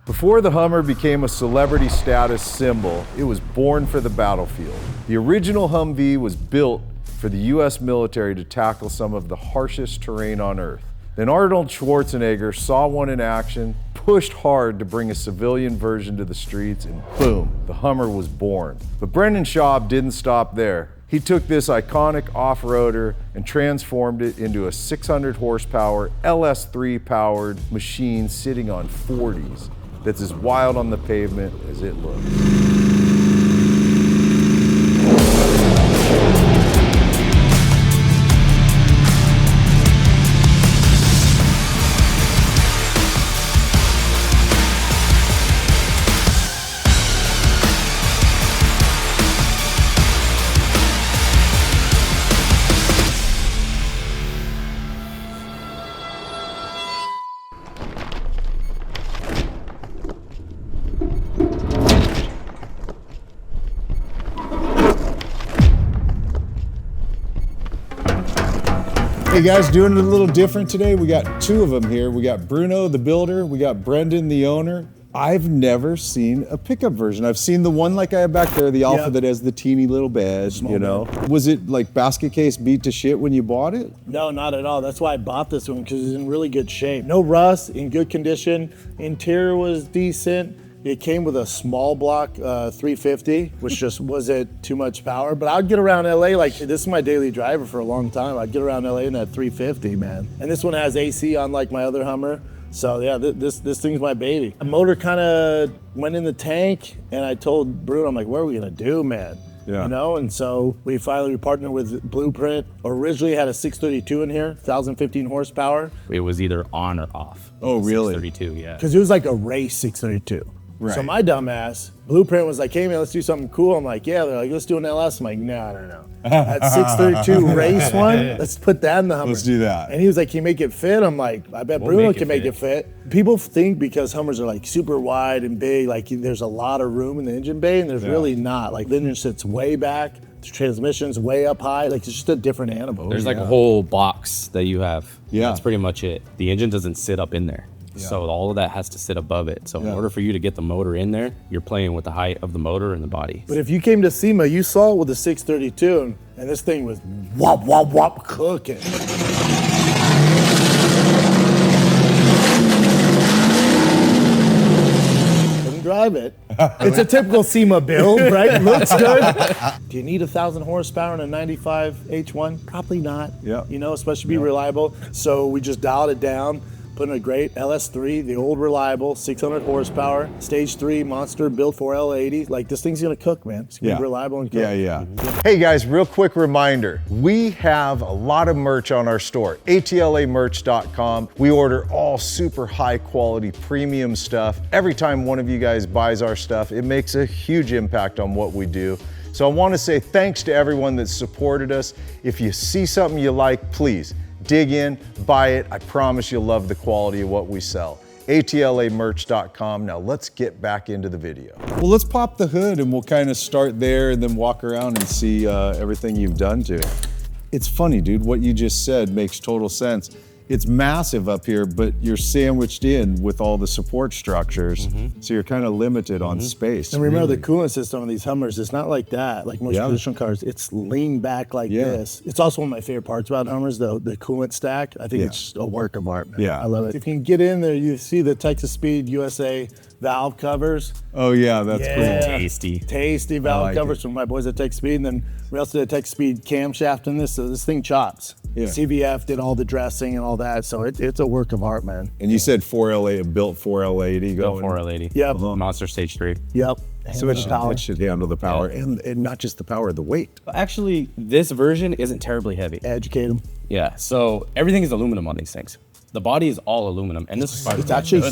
Before the Hummer became a celebrity status symbol, it was born for the battlefield. The original Humvee was built for the US military to tackle some of the harshest terrain on Earth. Then Arnold Schwarzenegger saw one in action, pushed hard to bring a civilian version to the streets, and boom, the Hummer was born. But Brendan Schaub didn't stop there. He took this iconic off-roader and transformed it into a 600 horsepower LS3 powered machine sitting on 40s that's as wild on the pavement as it looks. Hey guys, doing it a little different today. We got two of them here. We got Bruno, the builder. We got Brendan, the owner. I've never seen a pickup version. I've seen the one like I have back there, the Alpha that has the teeny little bed, you know. Was it like basket case beat to shit when you bought it? No, not at all. That's why I bought this one, because it's in really good shape. No rust, in good condition. Interior was decent. It came with a small block 350, which just wasn't too much power. But I'd get around LA, like this is my daily driver for a long time. I'd get around LA in that 350, man. And this one has AC unlike my other Hummer. So yeah, this thing's my baby. The motor kind of went in the tank, and I told Bruno, I'm like, what are we gonna do, man? Yeah. You know, and so we finally partnered with Blueprint. Originally had a 632 in here, 1,015 horsepower. It was either on or off. Oh, really? 632, yeah. Because it was like a race 632. Right. So my dumbass, Blueprint was like, hey man, let's do something cool. I'm like, yeah. They're like, let's do an LS. I'm like, no. That 632 race one, let's put that in the Hummer. Let's do that. And he was like, can you make it fit? I'm like, I bet Bruno can make it fit. People think because Hummers are like super wide and big, like there's a lot of room in the engine bay, and there's really not. Like the engine sits way back, the transmission's way up high, like it's just a different animal. There's like a whole box that you have. Yeah. That's pretty much it. The engine doesn't sit up in there. Yeah. So all of that has to sit above it. So in order for you to get the motor in there, you're playing with the height of the motor and the body. But if you came to SEMA, you saw it with the 632, and this thing was wop, wop, wop, cooking. Couldn't drive it. It's a typical SEMA build, right? Looks good. Do you need 1,000 horsepower in a 95 H1? Probably not. Yeah. You know, especially to be reliable. So we just dialed it down. Put in a great LS3, the old reliable, 600 horsepower, stage 3 monster built for L80. Like this thing's gonna cook, man. It's gonna be reliable and cook. Yeah. Hey guys, real quick reminder. We have a lot of merch on our store, atlamerch.com. We order all super high quality premium stuff. Every time one of you guys buys our stuff, it makes a huge impact on what we do. So I wanna say thanks to everyone that supported us. If you see something you like, please, dig in, buy it. I promise you'll love the quality of what we sell. atlamerch.com. Now let's get back into the video. Well, let's pop the hood and we'll kind of start there and then walk around and see everything you've done to it. It's funny, dude, what you just said makes total sense. It's massive up here, but you're sandwiched in with all the support structures, so you're kind of limited on space. And remember the coolant system on these Hummers, it's not like that, like most traditional cars. It's lean back like this. It's also one of my favorite parts about Hummers, the coolant stack. I think it's just a work of art, man. Yeah. I love it. If you can get in there, you see the Texas Speed USA valve covers. Oh yeah, that's cool. Tasty valve covers from my boys at Texas Speed, and then we also did a Texas Speed camshaft in this, so this thing chops. Yeah. CVF did all the dressing and all that, so it's a work of art, man. And you said 4L8, built 4L80. Built 4L80. Yep. Monster Stage 3. Yep. So it should handle the power, and not just the power, the weight. Actually, this version isn't terribly heavy. Educate them. Yeah, so everything is aluminum on these things. The body is all aluminum, and this is fiberglass. It's actually,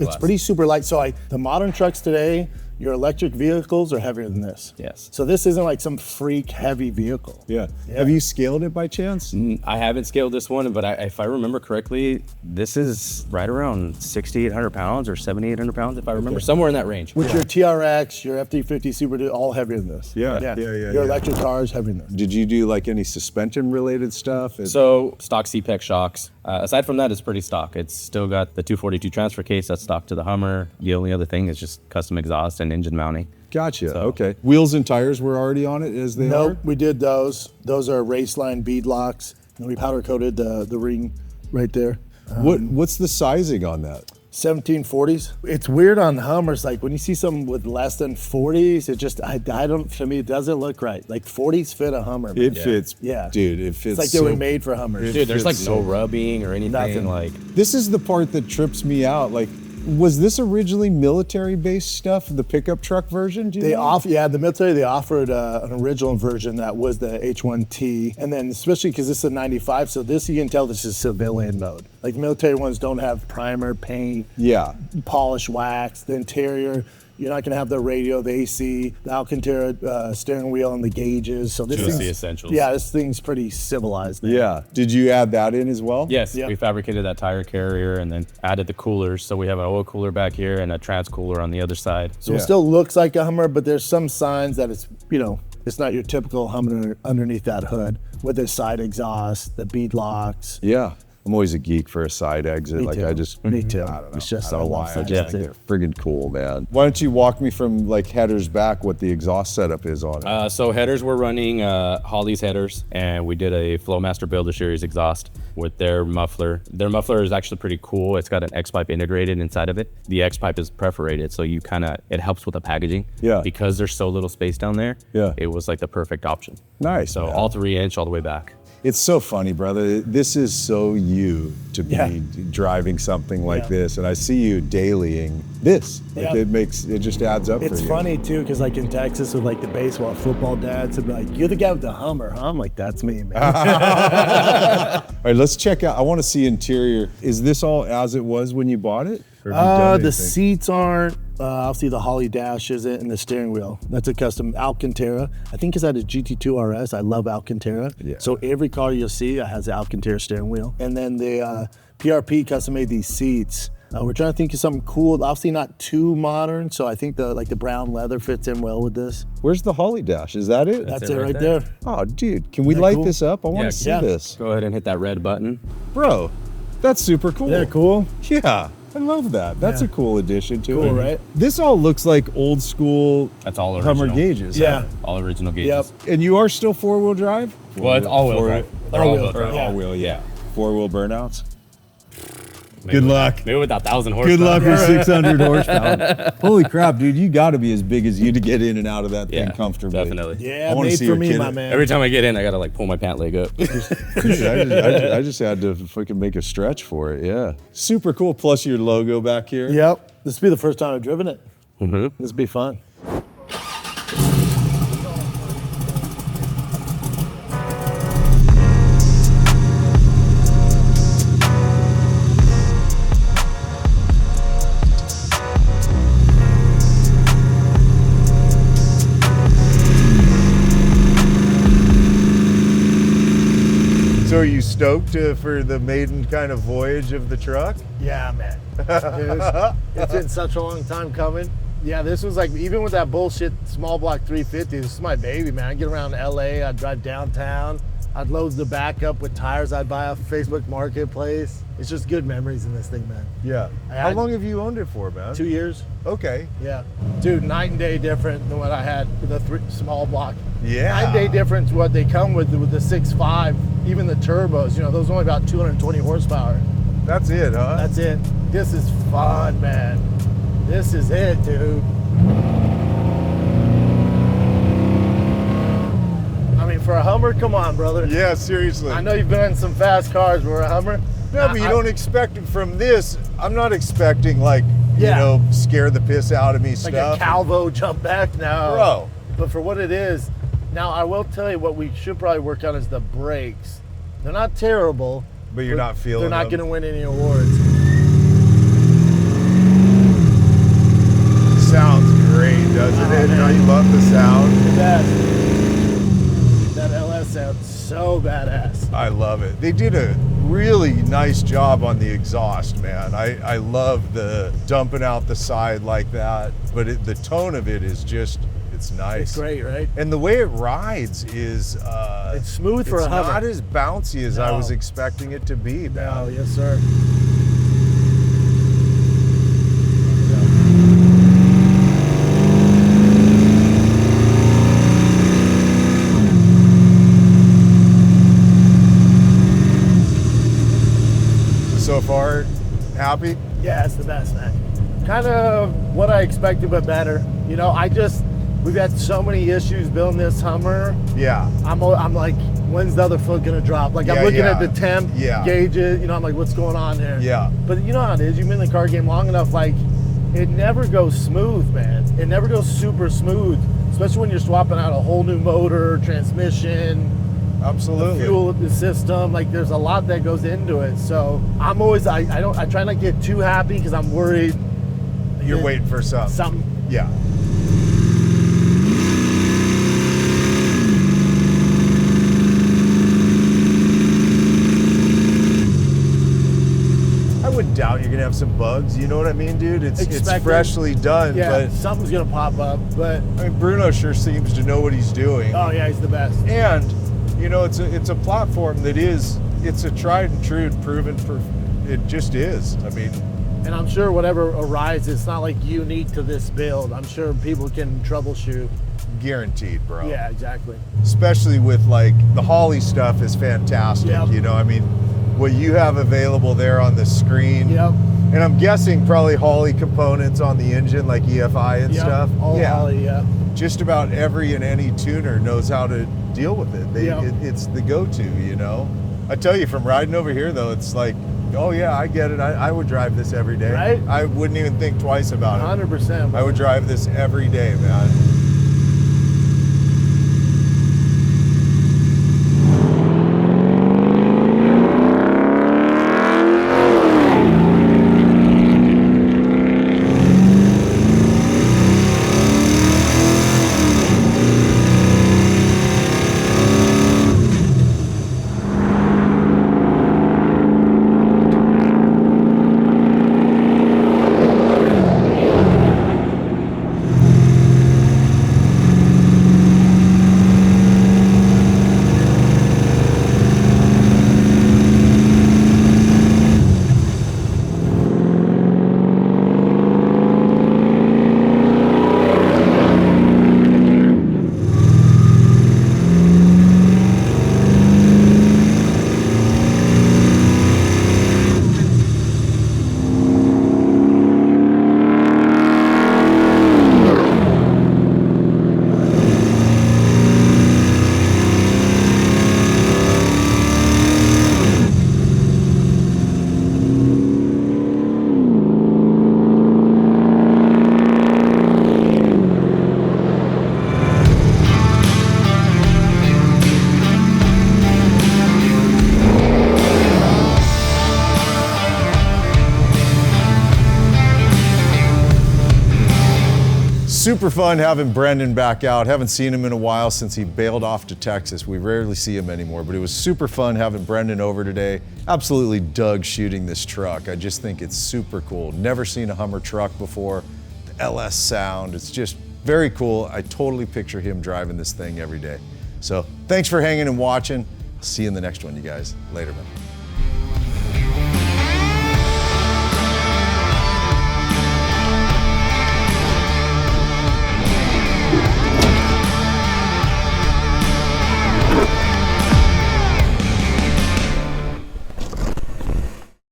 it's pretty super light. So the modern trucks today, your electric vehicles are heavier than this. Yes. So this isn't like some freak heavy vehicle. Yeah. Have you scaled it by chance? I haven't scaled this one, but if I remember correctly, this is right around 6,800 pounds or 7,800 pounds, if I remember, somewhere in that range. Which your TRX, your F-350 Super Duty, all heavier than this. Yeah. Your electric car is heavier than this. Did you do like any suspension related stuff? So stock CTEK shocks. Aside from that, it's pretty stock. It's still got the 242 transfer case that's stock to the Hummer. The only other thing is just custom exhaust and engine mounting. Gotcha. Okay. Wheels and tires were already on it as they are? Nope, we did those. Those are race line bead locks. And we powder coated the ring right there. What's the sizing on that? 1740s. It's weird on Hummers, like when you see something with less than 40s, it just, I don't, to me, it doesn't look right. Like 40s fit a Hummer. Man. It fits. Yeah. Dude, it fits. It's like they were made for Hummers. Dude, there's like fits no so- rubbing or anything. Nothing. Like, This is the part that trips me out. Like, was this originally military-based stuff, the pickup truck version? Do you know? The military, they offered an original version that was the H1T. And then especially because this is a 95, so this, you can tell this is civilian mode. Like the military ones don't have primer, paint, Yeah. polish, wax, the interior. You're not going to have the radio, the AC, the Alcantara steering wheel, and the gauges. So this Just thing's, the essentials. Yeah, this thing's pretty civilized. Now. Yeah. Did you add that in as well? yes, Yeah. we fabricated that tire carrier and then added the coolers. So we have an oil cooler back here and a trans cooler on the other side. So it still looks like a Hummer, but there's some signs that it's, it's not your typical Hummer underneath that hood with the side exhaust, the bead locks. Yeah. I'm always a geek for a side exit. Me like too. I just, Me too. I don't know. It's just I don't know I love why. I side just think exit. they're friggin' cool, man. Why don't you walk me from like headers back what the exhaust setup is on it? So headers, we're running Holley's headers, and we did a Flowmaster Builder Series exhaust with their muffler. Their muffler is actually pretty cool. It's got an X-pipe integrated inside of it. The X-pipe is perforated, so it helps with the packaging. Yeah. Because there's so little space down there, Yeah. it was like the perfect option. Nice. So man. all 3-inch all the way back. It's so funny, brother. This is so you to be Yeah. driving something like Yeah. this, and I see you dailying this. Like Yeah. it just adds up It's for you. funny too, because like in Texas with like the baseball, football dads, would be like, "You're the guy with the Hummer, huh?" I'm like, "That's me, man." All right, let's check out. I want to see interior. Is this all as it was when you bought it? Or have you done The anything? seats aren't. Obviously, the Holley dash isn't, and the steering wheel. That's a custom Alcantara. I think it's at a GT2 RS. I love Alcantara. Yeah. So every car you'll see has the Alcantara steering wheel. And then the PRP custom made these seats. We're trying to think of something cool. Obviously, not too modern. So I think the brown leather fits in well with this. Where's the Holley dash? Is that it? That's it it right right there. there. Oh, dude, can we Isn't that light cool? this up? I want Yeah, to see yeah. this. Go ahead and hit that red button. Bro, that's super cool. They're cool. Yeah, I love that. That's Yeah. a cool addition to it. Cool, right? This all looks like old school That's all original. Hummer gauges. huh? Yeah. All original gauges. Yep. And you are still four-wheel drive? Well, it's all-wheel drive. They're All-wheel all-wheel drive. drive. Yeah. All-wheel, yeah. Four-wheel burnouts? Maybe Good with- luck. Maybe with 1,000 horsepower. Good luck with 600 horsepower. Holy crap, dude, you got to be as big as you to get in and out of that thing Yeah, comfortably. definitely. Yeah, I wanna made see for your me, kid. my man. Every time I get in, I gotta like pull my pant leg up. Dude, I just had to fucking make a stretch for it, yeah. Super cool, plus your logo back here. Yep. This will be the first time I've driven it. Mm-hmm. This will be fun. So are you stoked for the maiden kind of voyage of the truck? Yeah, man. Dude, it's been such a long time coming. Yeah, this was like, even with that bullshit small block 350, this is my baby, man. I'd get around LA, I'd drive downtown, I'd load the back up with tires I'd buy off Facebook Marketplace. It's just good memories in this thing, man. Yeah. I How had- long have you owned it for, man? 2 years. Okay. Yeah. Dude, night and day different than what I had with the small block. Yeah. Night and day difference what they come with the 6.5, even the turbos, those are only about 220 horsepower. That's it, huh? That's it. This is fun, man. This is it, dude. I mean, for a Hummer, come on, brother. Yeah, seriously. I know you've been in some fast cars, but for a Hummer. No, but you don't expect it from this. I'm not expecting Yeah. scare the piss out of me like stuff. a Calvo jump back now. Bro. But for what it is, now I will tell you what we should probably work on is the brakes. They're not terrible. But you're not feeling They're not them. going to win any awards. Sounds great, love the sound. The best. That LS sounds so badass. I love it. They did a really nice job on the exhaust, man. I love the dumping out the side like that, but the tone of it is just, it's nice. It's great, right? And the way it rides is, it's smooth for a Hummer. It's not as bouncy as I No. was expecting it to be, man. Oh, yes, sir. So far, happy? Yeah, it's the best, man. Kind of what I expected, but better. You know, we've had so many issues building this Hummer. Yeah. I'm like, when's the other foot gonna drop? Like, I'm Yeah, looking yeah. at the temp gauges, you know, I'm like, what's going on there? Yeah. But you know how it is, you've been in the car game long enough, like, it never goes smooth, man. It never goes super smooth, especially when you're swapping out a whole new motor, transmission, Absolutely. fuel system. Like, there's a lot that goes into it. So I'm always, I try not to get too happy because I'm worried. You're waiting for something. Something. Yeah. I wouldn't doubt you're gonna have some bugs. You know what I mean, dude? It's Expected. freshly done, Yeah, but something's gonna pop up. But I mean, Bruno sure seems to know what he's doing. oh yeah, he's the best. And you know, it's a platform that it's a tried and true, proven. It just is. I mean, And I'm sure whatever arises, it's not like unique to this build. I'm sure people can troubleshoot. guaranteed, bro. Yeah, exactly. Especially with like the Holley stuff is fantastic. Yep. You know, I mean, what you have available there on the screen. Yep. And I'm guessing probably Holley components on the engine, like EFI and Yep. stuff. All Holley, yeah. Just about every and any tuner knows how to deal with it. Yep. It's the go-to, you know. I tell you, from riding over here though, it's like, oh yeah, I get it. I would drive this every day. Right? I wouldn't even think twice about it. 100%. I would drive this every day, man. Super fun having Brendan back out. Haven't seen him in a while since he bailed off to Texas. We rarely see him anymore, but it was super fun having Brendan over today. Absolutely dug shooting this truck. I just think it's super cool. Never seen a Hummer truck before. The LS sound, it's just very cool. I totally picture him driving this thing every day. So thanks for hanging and watching. I'll see you in the next one, you guys. Later, man.